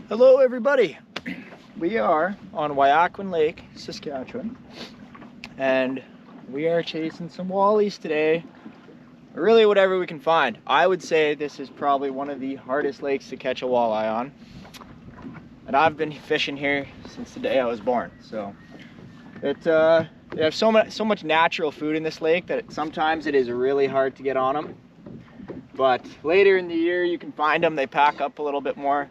Hello everybody! We are on Weyakwin Lake, Saskatchewan, and we are chasing some wallies today. Really whatever we can find. I would say this is probably one of the hardest lakes to catch a walleye on. And I've been fishing here since the day I was born. So they have so much natural food in this lake that sometimes it is really hard to get on them. But later in the year you can find them. They pack up a little bit more.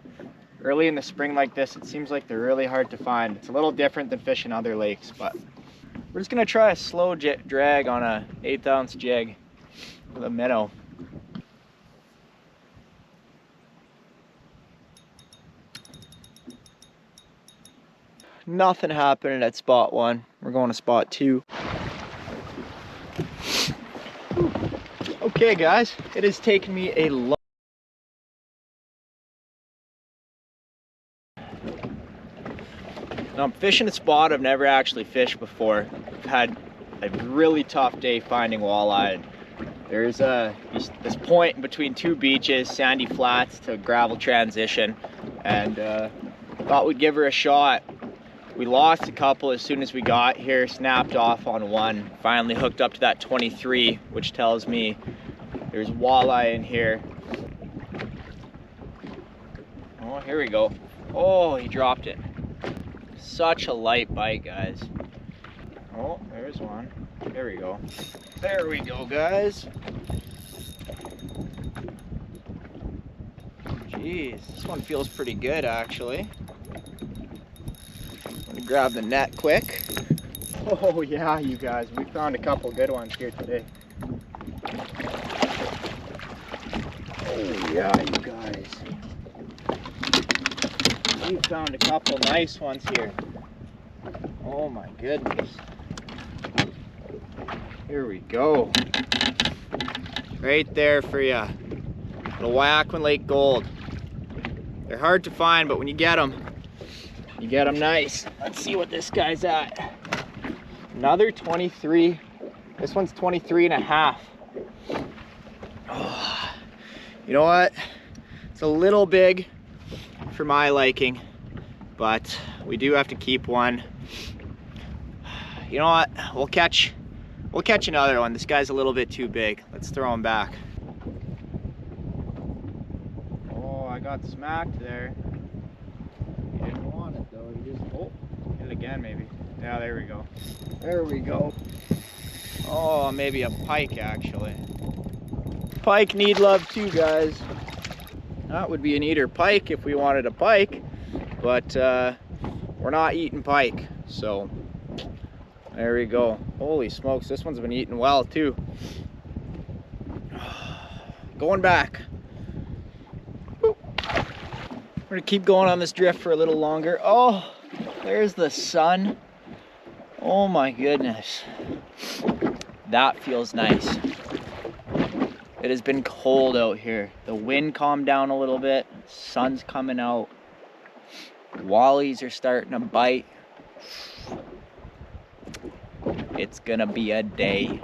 Early in the spring like this, it seems like they're really hard to find. It's a little different than fishing other lakes, but we're just gonna try a slow drag on a 1/8 ounce jig with a minnow. Nothing happening at spot 1. We're going to spot 2. Okay guys, it has taken me a long Now, I'm fishing a spot I've never actually fished before. I've had a really tough day finding walleye. There's this point in between 2 beaches, sandy flats to gravel transition, and thought we'd give her a shot. We lost a couple as soon as we got here, snapped off on one, finally hooked up to that 23, which tells me there's walleye in here. Oh, here we go. Oh, he dropped it. Such a light bite, guys. Oh, there's one. There we go. There we go, guys. Jeez, this one feels pretty good, actually. I'm gonna grab the net quick. Oh yeah, you guys, we found a couple good ones here today. Oh yeah, you guys. We found a couple nice ones here. Oh my goodness. Here we go. Right there for you. The Weyakwin Lake Gold. They're hard to find, but when you get them nice. Let's see what this guy's at. Another 23. This one's 23.5. Oh, you know what? It's a little big for my liking, but we do have to keep one. You know what? We'll catch another one. This guy's a little bit too big. Let's throw him back. Oh, I got smacked there. He didn't want it though. He just hit it again maybe. Yeah, there we go. There we go. Oh, maybe a pike actually. Pike need love too, guys. That would be an eater pike if we wanted a pike, but we're not eating pike, so there we go. Holy smokes, this one's been eating well too. Going back. We're gonna keep going on this drift for a little longer. Oh, there's the sun. Oh my goodness. That feels nice. It has been cold out here. The wind calmed down a little bit. Sun's coming out. Wallies are starting to bite. It's gonna be a day.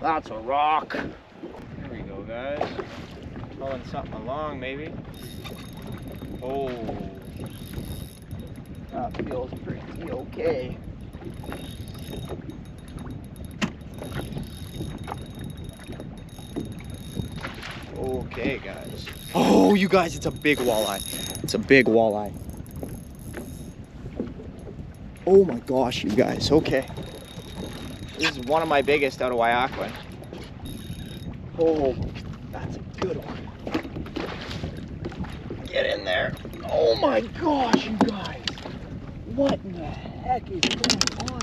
That's a rock. Here we go, guys. Pulling something along, maybe. Oh, that feels pretty okay. Okay, guys. Oh, you guys, it's a big walleye. It's a big walleye. Oh my gosh, you guys. Okay. This is one of my biggest out of Weyakwin. Oh, that's a good one. Get in there. Oh my gosh, you guys. What in the heck is going on?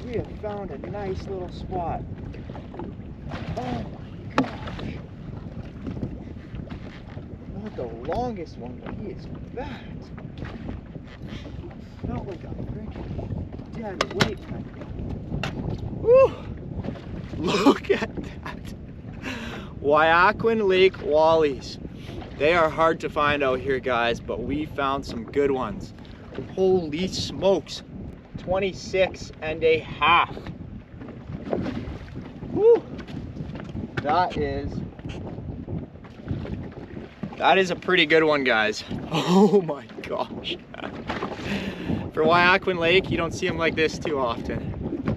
We have found a nice little spot. Oh my gosh. Not the longest one, but he is fat. Felt like a freaking dead weight. Woo! Look at that. Weyakwin Lake wallies. They are hard to find out here, guys, but we found some good ones. Holy smokes. 26.5. Woo! That is a pretty good one, guys. Oh my gosh. For Weyakwin Lake, you don't see them like this too often.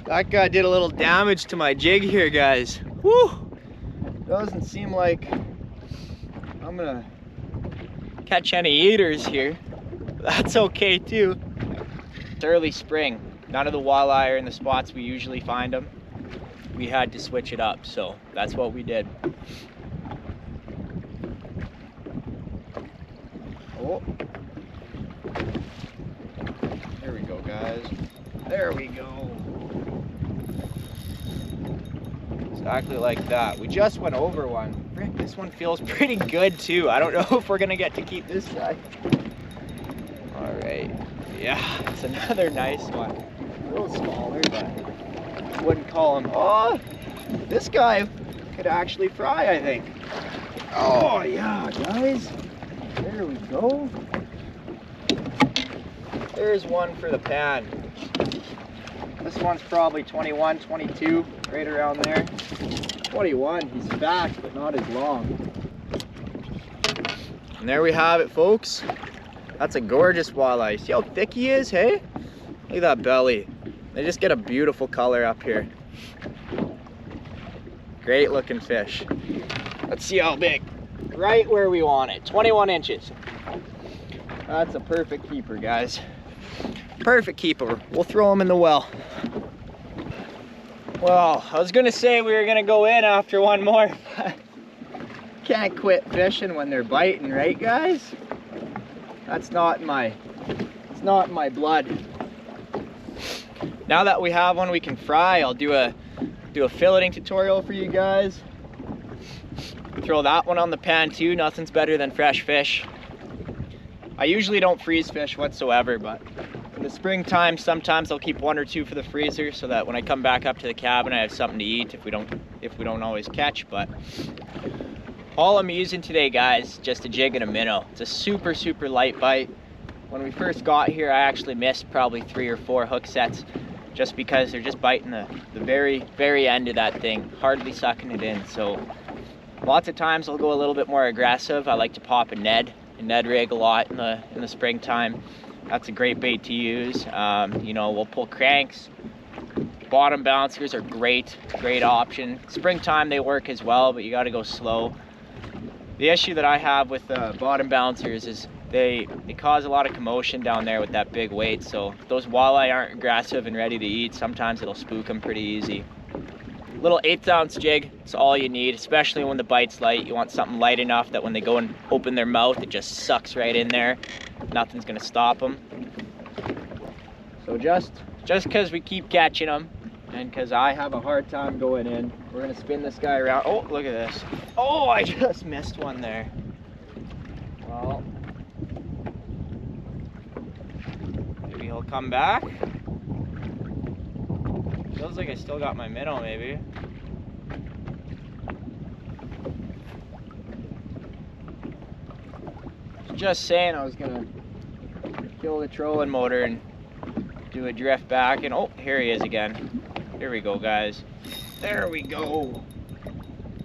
That guy did a little damage to my jig here, guys. Woo! Doesn't seem like I'm gonna catch any eaters here. That's okay too. It's early spring. None of the walleye are in the spots we usually find them. We had to switch it up, so that's what we did. Oh. There we go, guys. There we go. Exactly like that. We just went over one. Frick, this one feels pretty good too. I don't know if we're gonna get to keep this guy. All right. Yeah, it's another nice one. A little smaller, but I wouldn't call him. Oh, this guy could actually fry, I think. Oh yeah, guys. There we go. There's one for the pan. This one's probably 21, 22, right around there. 21, he's fat, but not as long. And there we have it, folks. That's a gorgeous walleye. See how thick he is, hey? Look at that belly. They just get a beautiful color up here. Great looking fish. Let's see how big. Right where we want it, 21 inches. That's a perfect keeper, guys. Perfect keeper. We'll throw him in the well. Well, I was gonna say we were gonna go in after one more, but can't quit fishing when they're biting, right, guys? That's not in my, it's not in my blood. Now that we have one we can fry, I'll do a filleting tutorial for you guys. Throw that one on the pan too. Nothing's better than fresh fish. I usually don't freeze fish whatsoever, but in the springtime, sometimes I'll keep one or two for the freezer so that when I come back up to the cabin, I have something to eat if we don't always catch. But all I'm using today, guys, just a jig and a minnow. It's a super, super light bite. When we first got here, I actually missed probably 3 or 4 hook sets just because they're just biting the very, very end of that thing, hardly sucking it in. So lots of times I'll go a little bit more aggressive. I like to pop a Ned rig a lot in the springtime. That's a great bait to use. You know, we'll pull cranks. Bottom bouncers are great option. Springtime they work as well, but you got to go slow. The issue that I have with bottom bouncers is they cause a lot of commotion down there with that big weight. So if those walleye aren't aggressive and ready to eat, sometimes it'll spook them pretty easy. Little 1/8 ounce jig, it's all you need, especially when the bite's light. You want something light enough that when they go and open their mouth, it just sucks right in there. Nothing's gonna stop them. So just because we keep catching them, and because I have a hard time going in, we're gonna spin this guy around. Oh, look at this. Oh, I just missed one there. Well, maybe he'll come back. Feels like I still got my minnow, maybe. Just saying I was gonna kill the trolling motor and do a drift back, and oh, here he is again. Here we go, guys. There we go.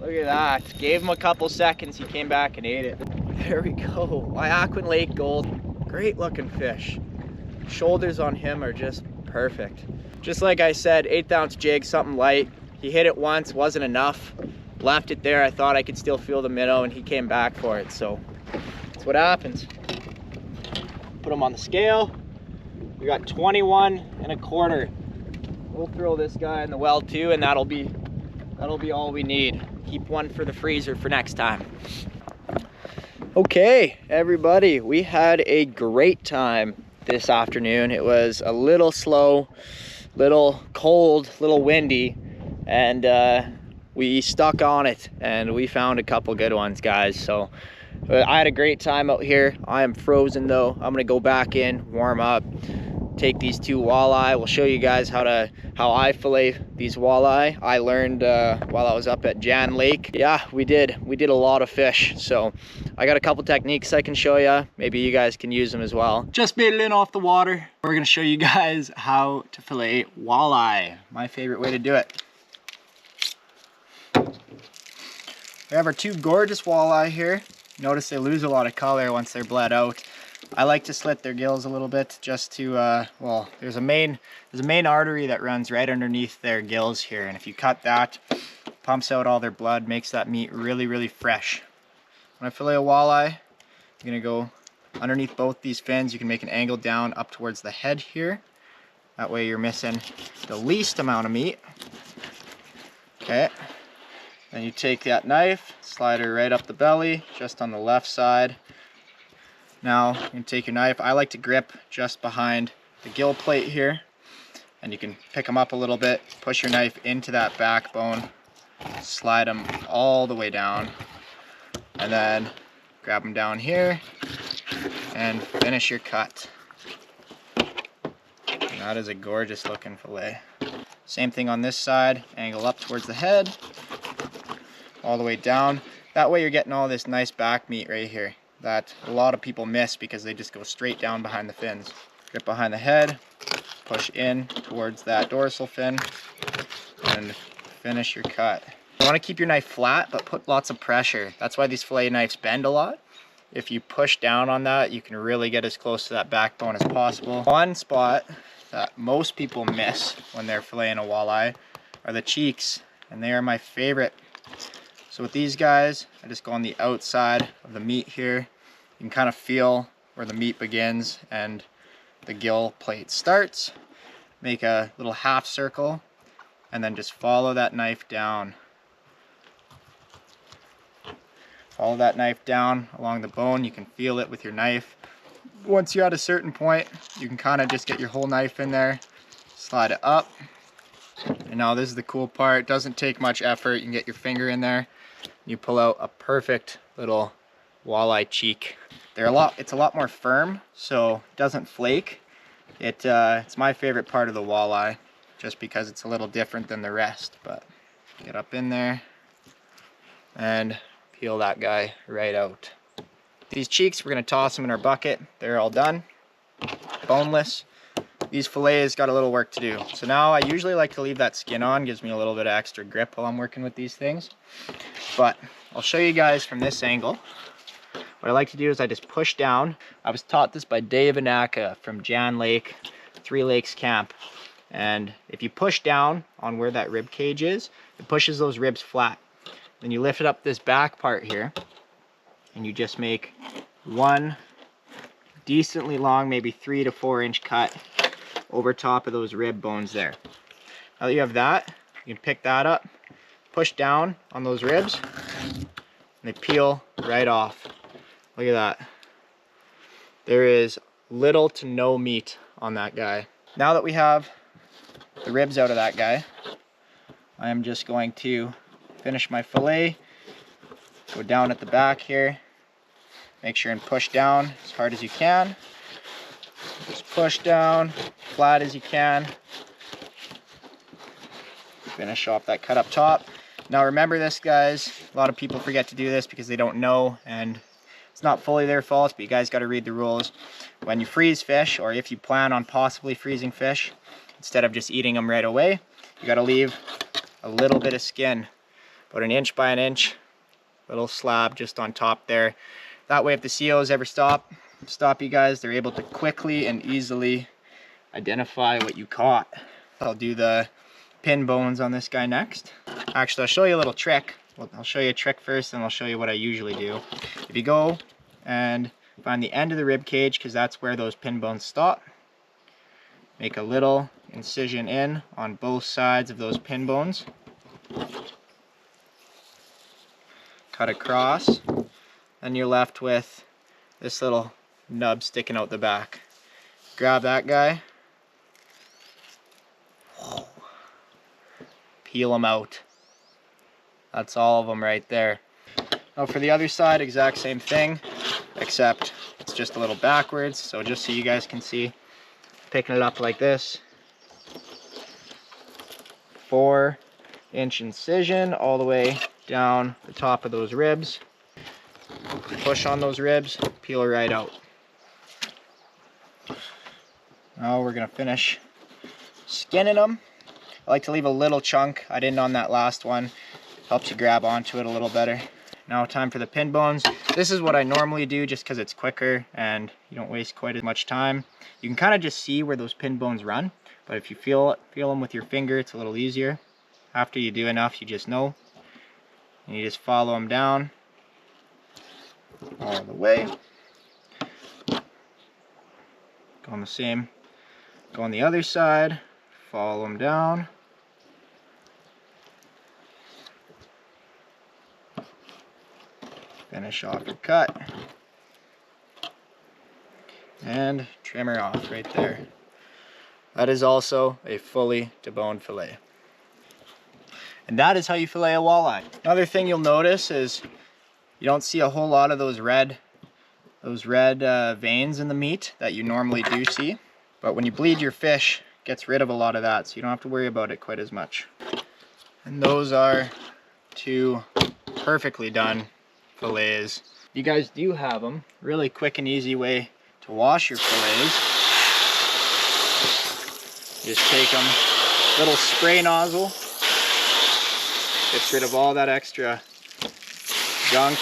Look at that. Gave him a couple seconds, he came back and ate it. There we go. Weyakwin Lake gold. Great looking fish. Shoulders on him are just perfect. Just like I said, 1/8 ounce jig, something light. He hit it once, wasn't enough. Left it there. I thought I could still feel the minnow, and he came back for it. So that's what happens. Put him on the scale. We got 21 1/4. We'll throw this guy in the well too, and that'll be all we need. Keep one for the freezer for next time. Okay, everybody, we had a great time this afternoon. It was a little slow, little cold, little windy, and we stuck on it and we found a couple good ones, guys. So I had a great time out here. I am frozen though. I'm gonna go back in, warm up, take these 2 walleye. We'll show you guys how I fillet these walleye. I learned while I was up at Jan Lake. Yeah, we did a lot of fish. So I got a couple techniques I can show you. Maybe you guys can use them as well. Just made it in off the water. We're gonna show you guys how to fillet walleye. My favorite way to do it. We have our two gorgeous walleye here. Notice they lose a lot of color once they're bled out. I like to slit their gills a little bit just to, well, there's a main artery that runs right underneath their gills here, and if you cut that, pumps out all their blood, makes that meat really, really fresh. When I fillet a walleye, I'm gonna go underneath both these fins. You can make an angle down up towards the head here. That way you're missing the least amount of meat. Okay. Then you take that knife, slide her right up the belly, just on the left side. Now you can take your knife. I like to grip just behind the gill plate here, and you can pick them up a little bit, push your knife into that backbone, slide them all the way down, and then grab them down here and finish your cut. And that is a gorgeous looking fillet. Same thing on this side, angle up towards the head, all the way down. That way you're getting all this nice back meat right here that a lot of people miss because they just go straight down behind the fins. Grip behind the head, push in towards that dorsal fin, and finish your cut. You want to keep your knife flat, but put lots of pressure. That's why these fillet knives bend a lot. If you push down on that, you can really get as close to that backbone as possible. One spot that most people miss when they're filleting a walleye are the cheeks, and they are my favorite. So with these guys, I just go on the outside of the meat here. You can kind of feel where the meat begins and the gill plate starts. Make a little half circle and then just follow that knife down. Follow that knife down along the bone. You can feel it with your knife. Once you're at a certain point, you can kind of just get your whole knife in there, slide it up. And now this is the cool part. It doesn't take much effort. You can get your finger in there. You pull out a perfect little walleye cheek. It's a lot more firm, so it doesn't flake. It's my favorite part of the walleye, just because it's a little different than the rest. But get up in there and peel that guy right out. These cheeks, we're gonna toss them in our bucket. They're all done, boneless. These fillets got a little work to do. So now I usually like to leave that skin on, gives me a little bit of extra grip while I'm working with these things. But I'll show you guys from this angle. What I like to do is I just push down. I was taught this by Dave Anaka from Jan Lake, 3 Lakes Camp. And if you push down on where that rib cage is, it pushes those ribs flat. Then you lift it up this back part here, and you just make one decently long, maybe 3 to 4 inch cut over top of those rib bones there. Now that you have that, you can pick that up, push down on those ribs, and they peel right off. Look at that. There is little to no meat on that guy. Now that we have the ribs out of that guy, I am just going to finish my fillet. Go down at the back here. Make sure and push down as hard as you can. Just push down, flat as you can. Finish off that cut up top. Now remember this, guys, a lot of people forget to do this because they don't know, and it's not fully their fault, but you guys got to read the rules. When you freeze fish, or if you plan on possibly freezing fish, instead of just eating them right away, you got to leave a little bit of skin, about 1 inch by 1 inch, little slab just on top there. That way if the COs ever stop you guys, they're able to quickly and easily identify what you caught. I'll do the pin bones on this guy next. Actually, I'll show you a little trick. Well, I'll show you a trick first, and I'll show you what I usually do. If you go and find the end of the rib cage, because that's where those pin bones stop, make a little incision in on both sides of those pin bones. Cut across, and you're left with this little nub sticking out the back. Grab that guy, peel them out. That's all of them right there. Now for the other side, exact same thing, except it's just a little backwards. So just so you guys can see, picking it up like this, 4 inch incision all the way down the top of those ribs. Push on those ribs, peel right out. Now we're gonna finish skinning them. I like to leave a little chunk. I didn't on that last one. Helps you grab onto it a little better. Now time for the pin bones. This is what I normally do just because it's quicker and you don't waste quite as much time. You can kind of just see where those pin bones run, but if you feel them with your finger, it's a little easier. After you do enough, you just know. And you just follow them down all the way. Go on go on the other side, follow them down. Finish off your cut. And trim her off right there. That is also a fully deboned fillet. And that is how you fillet a walleye. Another thing you'll notice is you don't see a whole lot of those red veins in the meat that you normally do see. But when you bleed your fish, it gets rid of a lot of that, so you don't have to worry about it quite as much. And those are 2 perfectly done fillets. You guys do have them. Really quick and easy way to wash your fillets. Just take them, little spray nozzle. Gets rid of all that extra junk.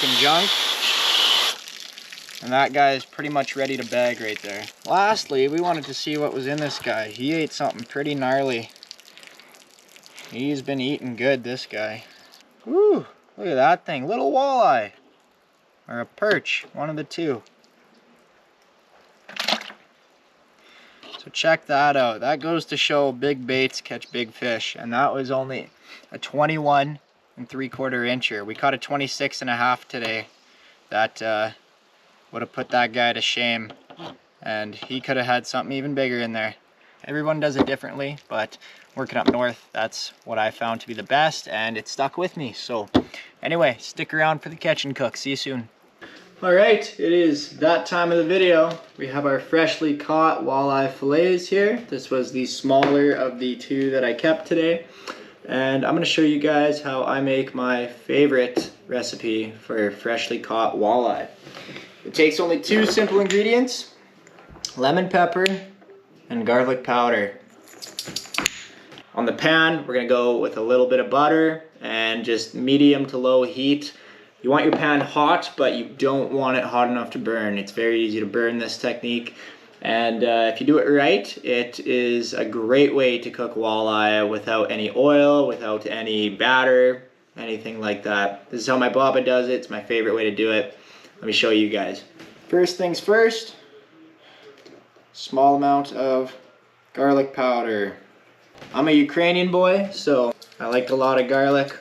And that guy is pretty much ready to bag right there. Lastly, we wanted to see what was in this guy. He ate something pretty gnarly. He's been eating good, this guy. Woo, look at that thing. Little walleye. Or a perch, one of the two. So check that out. That goes to show big baits catch big fish. And that was only a 21 3/4 incher. We caught a 26.5 today. That would have put that guy to shame. And he could have had something even bigger in there. Everyone does it differently, but working up north, that's what I found to be the best, and it stuck with me. So anyway, stick around for the catch and cook. See you soon. All right, it is that time of the video. We have our freshly caught walleye fillets here. This was the smaller of the 2 that I kept today. And I'm gonna show you guys how I make my favorite recipe for freshly caught walleye. It takes only 2 simple ingredients: lemon pepper and garlic powder. On the pan, we're gonna go with a little bit of butter and just medium to low heat. You want your pan hot, but you don't want it hot enough to burn. It's very easy to burn, this technique. And if you do it right, it is a great way to cook walleye without any oil, without any batter, anything like that. This is how my baba does it. It's my favorite way to do it. Let me show you guys. First things first, small amount of garlic powder. I'm a Ukrainian boy, so I like a lot of garlic.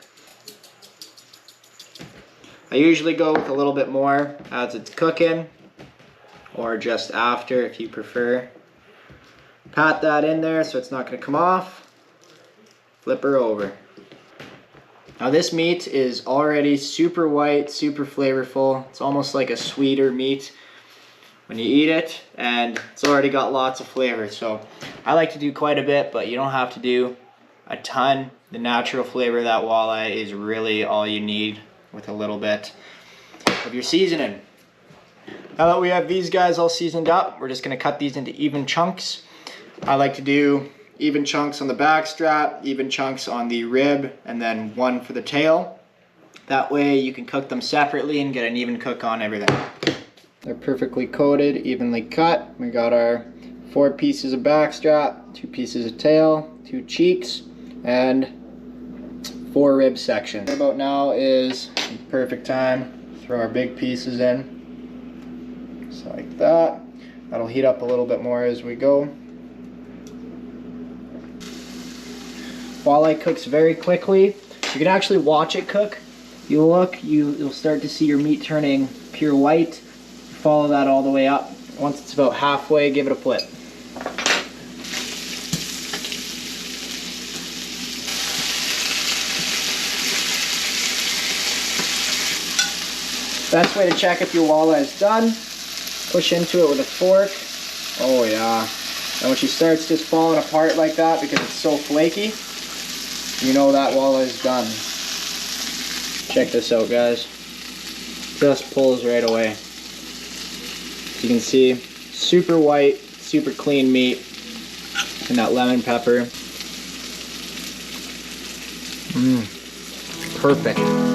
I usually go with a little bit more as it's cooking, or just after if you prefer. Pat that in there so it's not going to come off. Flip her over. Now this meat is already super white, super flavorful. It's almost like a sweeter meat when you eat it, and it's already got lots of flavor. So I like to do quite a bit, but you don't have to do a ton. The natural flavor of that walleye is really all you need, with a little bit of your seasoning. Now that we have these guys all seasoned up, we're just gonna cut these into even chunks. I like to do even chunks on the back strap, even chunks on the rib, and then one for the tail. That way you can cook them separately and get an even cook on everything. They're perfectly coated, evenly cut. We got our 4 pieces of back strap, 2 pieces of tail, 2 cheeks, and 4 rib sections. Right about now is the perfect time. Throw our big pieces in, just like that. That'll heat up a little bit more as we go. Walleye cooks very quickly. You can actually watch it cook. You look, you'll start to see your meat turning pure white. Follow that all the way up. Once it's about halfway, give it a flip. Best way to check if your walleye is done, push into it with a fork. Oh yeah. And when she starts just falling apart like that because it's so flaky, you know that walleye is done. Check this out, guys. Just pulls right away. As you can see, super white, super clean meat, and that lemon pepper. Perfect.